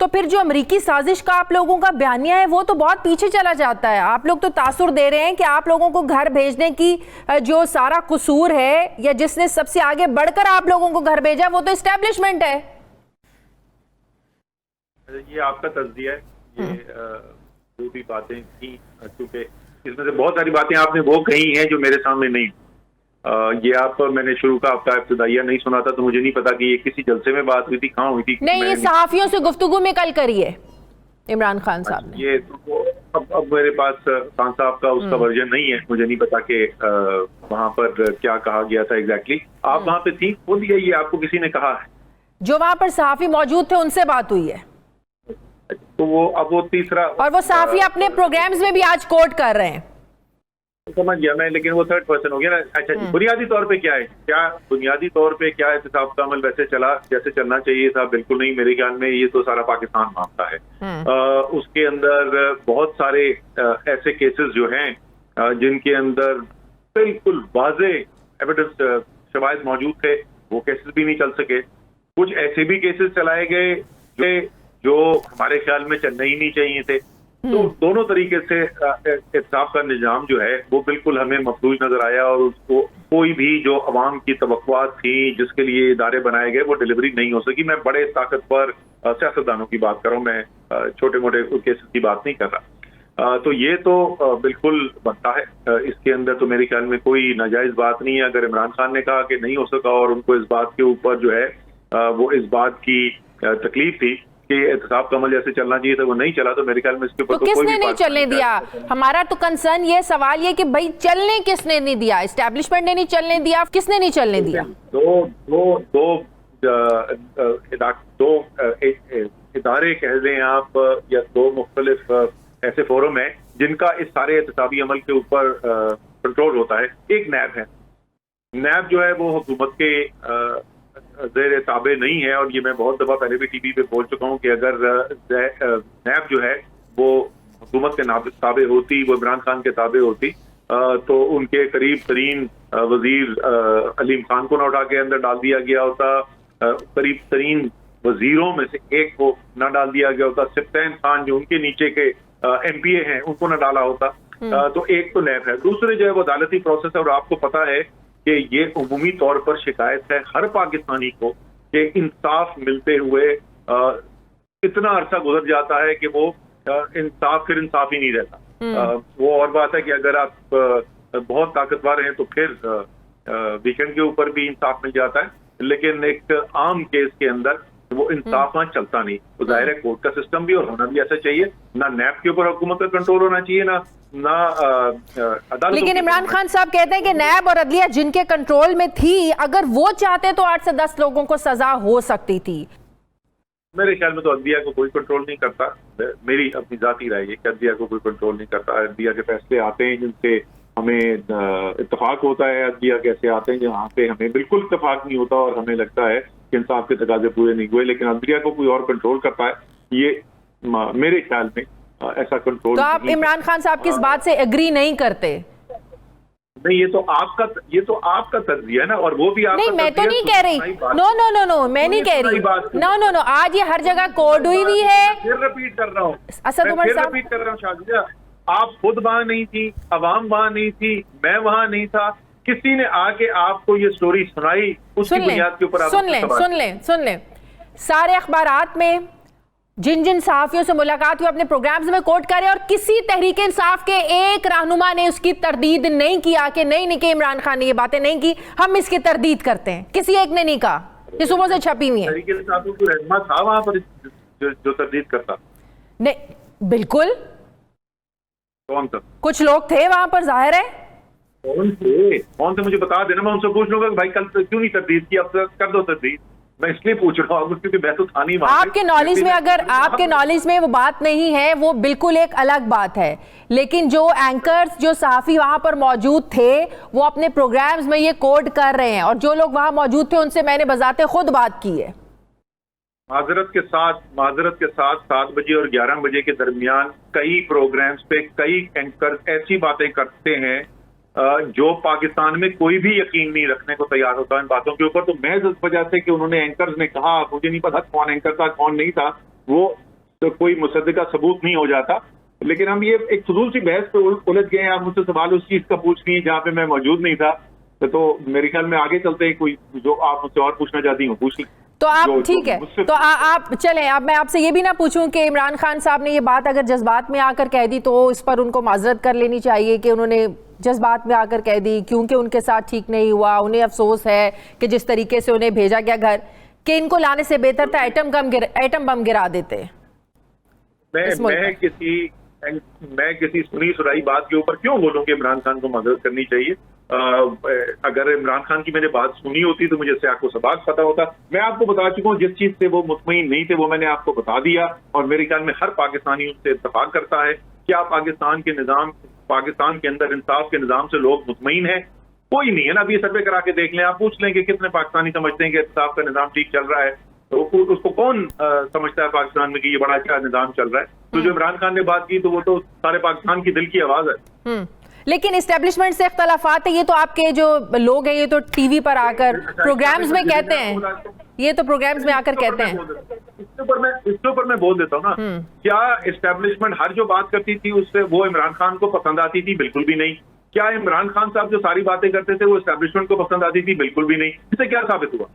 तो फिर जो अमेरिकी साजिश का आप लोगों का बयानिया है वो तो बहुत पीछे चला जाता है। आप लोग तो तासुर दे रहे हैं कि आप लोगों को घर भेजने की जो सारा कसूर है या जिसने सबसे आगे बढ़कर आप लोगों को घर भेजा वो तो एस्टेब्लिशमेंट है। ये आपका तज्जिया है, ये जो भी बातें थी, क्योंकि इसमें से बहुत सारी बातें आपने वो कही हैं जो मेरे सामने नहीं। ये आप, मैंने शुरू का आपका इब्तिदाइया नहीं सुना था, तो मुझे नहीं पता कि ये किसी जलसे में बात हुई थी, कहाँ हुई थी। नहीं, ये सहाफियों से गुफ्तगू में कल करी है इमरान खान साहब ने। ये तो अब मेरे पास खान साहब का उसका वर्जन नहीं है, मुझे नहीं पता कि वहाँ पर क्या कहा गया था एग्जैक्टली। आप वहाँ पे थी, बोलिए, ये आपको किसी ने कहा है? जो वहाँ पर सहाफी मौजूद थे उनसे बात हुई है। तो वो अब वो तीसरा, और वो सहाफी अपने प्रोग्राम्स में भी आज कोट कर रहे हैं। समझ गया मैं, लेकिन वो थर्ड पर्सन हो गया ना। अच्छा जी, बुनियादी तौर पे क्या है, क्या बुनियादी तौर पे क्या एहतिसाब का अमल वैसे चला जैसे चलना चाहिए था? बिल्कुल नहीं, मेरे ख्याल में ये तो सारा पाकिस्तान मानता है। उसके अंदर बहुत सारे ऐसे केसेस जो हैं जिनके अंदर बिल्कुल वाज़े एविडेंस शवाहिद मौजूद थे, वो केसेस भी नहीं चल सके। कुछ ऐसे भी केसेस चलाए गए जो हमारे ख्याल में चलने ही नहीं चाहिए थे। तो दोनों तरीके से एहतिसाब का निजाम जो है वो बिल्कुल हमें मफलूज नजर आया, और उसको कोई भी जो अवाम की तवक्कुआत थी जिसके लिए इदारे बनाए गए वो डिलीवरी नहीं हो सकी। मैं बड़े ताकतवर सियासतदानों की बात कर रहा हूँ, मैं छोटे मोटे केसेस की बात नहीं कर रहा। तो ये तो बिल्कुल बनता है, इसके अंदर तो मेरे ख्याल में कोई नाजायज बात नहीं है। अगर इमरान खान ने कहा कि नहीं हो सका और उनको इस बात के ऊपर जो है वो इस बात की तकलीफ थी कि एहतिसाब का अमल जैसे चलना चाहिए था वो नहीं चला, तो मेरे ख्याल में इसके ऊपर तो किसने नहीं चलने दिया? हमारा तो कंसर्न ये सवाल ये कि भाई चलने किसने नहीं दिया? एस्टेब्लिशमेंट ने नहीं चलने दिया, किसने नहीं चलने दिया? दो इदारे कह दें आप, या दो मुख्तलिफ ऐसे फोरम है जिनका इस सारे एहतिसाबी अमल के ऊपर कंट्रोल होता है। एक नैब है, नैब जो है वो हुकूमत के ज़ेर ताबे नहीं है, और ये मैं बहुत दफा पहले भी टीवी पे बोल चुका हूँ कि अगर नैब जो है वो हुकूमत के ताबे होती, वो इमरान खान के ताबे होती, तो उनके करीब तरीन वजीर अलीम खान को ना उठा के अंदर डाल दिया गया होता, करीब तरीन वजीरों में से एक को ना डाल दिया गया होता, सिफ्तैन खान जो उनके नीचे के MPA हैं उनको ना डाला होता। तो एक तो नैब है, दूसरे जो है वो अदालती प्रोसेस है। और आपको पता है कि ये उमूमी तौर पर शिकायत है हर पाकिस्तानी को कि इंसाफ मिलते हुए इतना अरसा गुजर जाता है कि वो इंसाफ ही नहीं रहता। वो और बात है कि अगर आप बहुत ताकतवर हैं तो फिर वीकेंड के ऊपर भी इंसाफ मिल जाता है, लेकिन एक आम केस के अंदर वो इंसाफ वहां चलता नहीं। तो जाहिर है कोर्ट का सिस्टम भी और होना भी ऐसा चाहिए, ना नैब के ऊपर हुकूमत का कंट्रोल होना चाहिए, ना अदालत। लेकिन इमरान खान साहब कहते हैं कि नैब और अदलिया जिनके कंट्रोल में थी, अगर वो चाहते तो 8 से 10 लोगों को सजा हो सकती थी। मेरे ख्याल में तो अदलिया को कोई कंट्रोल नहीं करता, मेरी अपनी जाती राय है कि अदलिया को कोई कंट्रोल नहीं करता। अदलिया के फैसले आते हैं जिनसे हमें इत्तेफाक होता है, अदलिया कैसे आते हैं जहाँ पे हमें बिल्कुल इत्तेफाक नहीं होता और हमें लगता है कि इंसाफ के तकाजे पूरे नहीं हुए, लेकिन अदलिया को कोई और कंट्रोल करता है। ये मेरे ख्याल में ऐसा कंट्रोल। तो आप इमरान खान साहब की इस बात से एग्री नहीं करते? नहीं, ये तो आपका तज्जिया है ना, और वो भी आपका। नहीं, मैं तो नहीं कह रही। नो, मैं नहीं कह रही। नो, आज ये हर जगह कोड हुई हुई है। फिर रिपीट कर रहा हूँ, असद उमर साहब, रिपीट कर रहा हूँ शाजिया, आप खुद वहां नहीं थी, अवाम वहां नहीं थी, मैं वहां नहीं था, किसी ने आके आपको ये स्टोरी सुनाई, उसकी बुनियाद के ऊपर सुन लें। सारे अखबारात में जिन जिन सहाफियों से मुलाकात हुई अपने प्रोग्राम्स में कोट करे, और किसी तहरीक इंसाफ के एक रहनुमा ने उसकी तरदीद नहीं किया कि नहीं कि इमरान खान ने ये बातें नहीं की, हम इसकी तरदीद करते हैं। किसी एक ने नहीं कहा, ये सुबह से छपी हुई है। तहरीक इंसाफ को रहनुमा था वहां पर जो तरदीद करता? नहीं, बिल्कुल। कौन था? कुछ लोग थे वहां पर, जाहिर है। कौन थे मुझे बता देना, मैं उनसे पूछ लूंगा कि भाई कल क्यों नहीं तरदीद की, अब कर दो तरदीद। मैं इसलिए पूछ रहा हूँ क्योंकि मैं तो था नहीं वहां। आपके नॉलेज में, अगर आपके नॉलेज में वो बात नहीं है, वो बिल्कुल एक अलग बात है, लेकिन जो एंकर्स, जो सहाफी वहां पर मौजूद थे, वो अपने प्रोग्राम्स में ये कोड कर रहे हैं, और जो लोग वहां मौजूद थे उनसे मैंने बजाते खुद बात की है। माजरत के साथ 7 बजे और 11 बजे के दरमियान कई प्रोग्राम्स पे कई एंकर ऐसी बातें करते हैं जो पाकिस्तान में कोई भी यकीन नहीं रखने को तैयार होता इन बातों के ऊपर। तो मैं इस वजह से कि उन्होंने एंकर्स ने कहा, मुझे नहीं पता कौन एंकर था कौन नहीं था, वो तो कोई मुसद्दिका सबूत नहीं हो जाता। लेकिन हम ये एक फजूल सी बहस पे उलझ गए। आप मुझसे सवाल उस चीज का पूछ लिए जहाँ पे मैं मौजूद नहीं था, तो मेरे ख्याल में आगे चलते हैं कोई जो आप मुझसे और पूछना चाहती हूँ पूछ ली। तो आप ठीक है, तो आप चलें। अब मैं आपसे ये भी ना पूछूं कि इमरान खान साहब ने ये बात अगर जज्बात में आकर कह दी तो इस पर उनको माजरत कर लेनी चाहिए कि उन्होंने जज्बात में आकर कह दी, क्योंकि उनके साथ ठीक नहीं हुआ, उन्हें अफसोस है कि जिस तरीके से उन्हें भेजा गया घर, कि इनको लाने से बेहतर था एटम बम गिरा देते। मैं किसी सुनी सुनाई बात के ऊपर क्यों बोलूं कि इमरान खान को मदद करनी चाहिए? अगर इमरान खान की मैंने बात सुनी होती तो मुझे इससे आपको सबक पता होता। मैं आपको बता चुका हूँ जिस चीज से वो मुतमईन नहीं थे वो मैंने आपको बता दिया, और मेरे ख्याल में हर पाकिस्तानी उससे इत्तेफाक करता है। क्या पाकिस्तान के अंदर इंसाफ के निजाम से लोग मुतमईन है? कोई नहीं है ना। अभी सर्वे करा के देख लें, आप पूछ लें कि कितने पाकिस्तानी समझते हैं कि इंसाफ का निजाम ठीक चल रहा है। तो उसको कौन समझता है पाकिस्तान में कि ये बड़ा अच्छा निजाम चल रहा है? तो जो इमरान खान ने बात की तो वो तो सारे पाकिस्तान की दिल की आवाज है। लेकिन इस्टेब्लिशमेंट से इख्तलाफात है, ये तो आपके जो लोग हैं ये तो टीवी पर आकर प्रोग्राम्स में कहते हैं, ये तो प्रोग्राम्स में आकर कहते हैं। इसके ऊपर मैं बोल देता हूँ ना, क्या इस्टेब्लिशमेंट हर जो बात करती थी उससे वो इमरान खान को पसंद आती थी? बिल्कुल भी नहीं। क्या इमरान खान साहब जो सारी बातें करते थे वो इस्टेब्लिशमेंट को पसंद आती थी? बिल्कुल भी नहीं। इससे क्या साबित हुआ?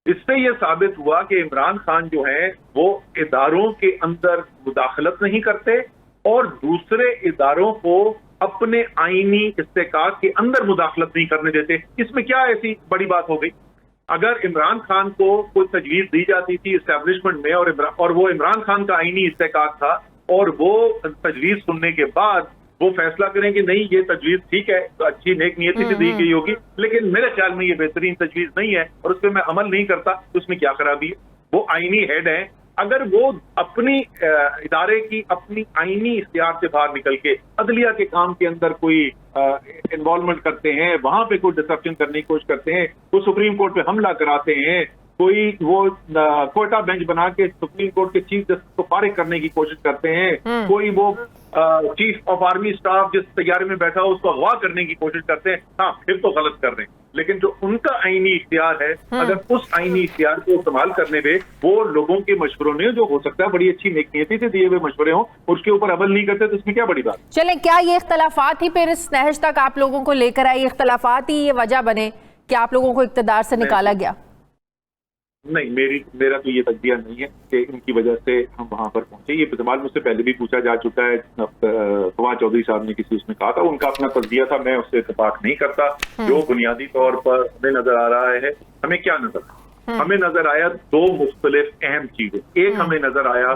इससे यह साबित हुआ कि इमरान खान जो है वो इदारों के अंदर मुदाखलत नहीं करते और दूसरे इदारों को अपने आईनी इस्तेकाक के अंदर मुदाखलत नहीं करने देते। इसमें क्या ऐसी बड़ी बात हो गई? अगर इमरान खान को कोई तजवीज दी जाती थी इस्टेब्लिशमेंट में और वो इमरान खान का आईनी इस्तेकाक था और वो तजवीज सुनने के बाद वो फैसला करें कि नहीं ये तजवीज ठीक है, तो अच्छी नेक नियति से दी गई होगी, लेकिन मेरे ख्याल में ये बेहतरीन तजवीज नहीं है और उस पर मैं अमल नहीं करता, तो उसमें क्या खराबी है? वो आईनी हेड है। अगर वो अपनी इदारे की अपनी आईनी इख्तियार से बाहर निकल के अदलिया के काम के अंदर कोई इन्वॉल्वमेंट करते हैं, वहां पे कोई डिसरप्शन करने की कोशिश करते हैं, वो सुप्रीम कोर्ट पे हमला कराते हैं, कोई वो कोटा बेंच बना के सुप्रीम कोर्ट के चीफ जस्टिस को फारिग करने की कोशिश करते हैं, कोई वो चीफ ऑफ आर्मी स्टाफ जिस तैयारी में बैठा हो उसको अगवा करने की कोशिश करते हैं, हाँ फिर तो गलत कर रहे हैं। लेकिन जो उनका आईनी इख्तियार है, अगर उस आईनी इख्तियार को इस्तेमाल करने में वो लोगों के मशवरों ने जो हो सकता है बड़ी अच्छी नेकनियती से दिए हुए मशवरे हों, उसके ऊपर अमल नहीं करते, तो इसमें क्या बड़ी बात? चलें, क्या ये इख्तलाफात ही फिर इस नहज तक आप लोगों को लेकर आए, इख्तलाफात ही ये वजह बने कि आप लोगों को इक़्तिदार से निकाला गया? नहीं, मेरा तो ये तजबिया नहीं है कि इनकी वजह से हम वहां पर पहुंचे। ये सवाल मुझसे पहले भी पूछा जा चुका है। फवाद चौधरी साहब ने किसी उसमें कहा था, उनका अपना तजबिया था, मैं उससे इत्तेफाक नहीं करता। जो बुनियादी तौर पर हमें नजर आ रहा है, हमें क्या नजर आया? हमें नजर आया दो मुख्तलिफ अहम चीजें। एक हमें नजर आया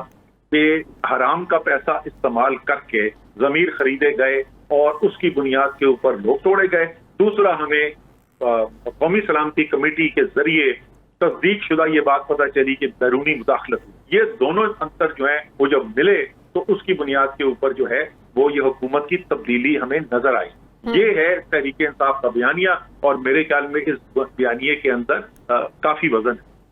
कि हराम का पैसा इस्तेमाल करके जमीर खरीदे गए और उसकी बुनियाद के ऊपर लोग तोड़े गए। दूसरा, हमें कौमी सलामती कमेटी के जरिए तस्दीक शुदा ये बात पता चली कि बैरूनी मुदाखलत। ये दोनों अंतर जो है वो जब मिले तो उसकी बुनियाद के ऊपर जो है वो ये हुकूमत की तब्दीली हमें नजर आई। ये है तहरीक इंसाफ का बयानिया और मेरे ख्याल में इस बयानिए के अंदर काफी वजन है।